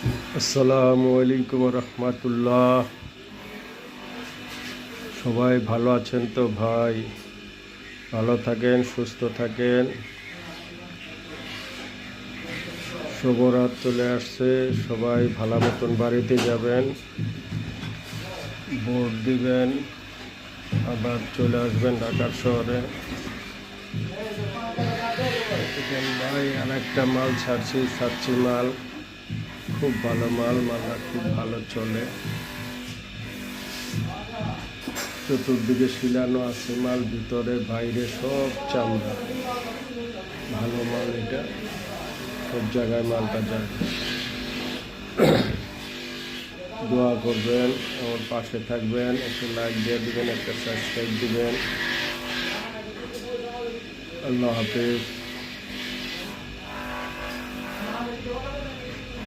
আসসালামু আলাইকুম রহমতুল্লাহ। সবাই ভালো আছেন তো ভাই? ভালো থাকেন, সুস্থ থাকেন। শুভরাত চলে আসছে, সবাই ভালো মতন বাড়িতে যাবেন, ভোট দিবেন, আবার চলে আসবেন ঢাকার শহরে। ভাই আর একটা মাল ছাড়ছি মাল, খুব ভালো মালটা খুব ভালো চলে। চতুর্দিকে শিলানো আছে মাল, ভিতরে বাইরে সব চামড়া, ভালো মাল এটা, সব জায়গায় মালটা যায়। দোয়া করবেন, আমার পাশে থাকবেন, একটু লাইক দিয়ে দিবেন, একটা সাবস্ক্রাইব দিবেন। আল্লাহ হাফেজ।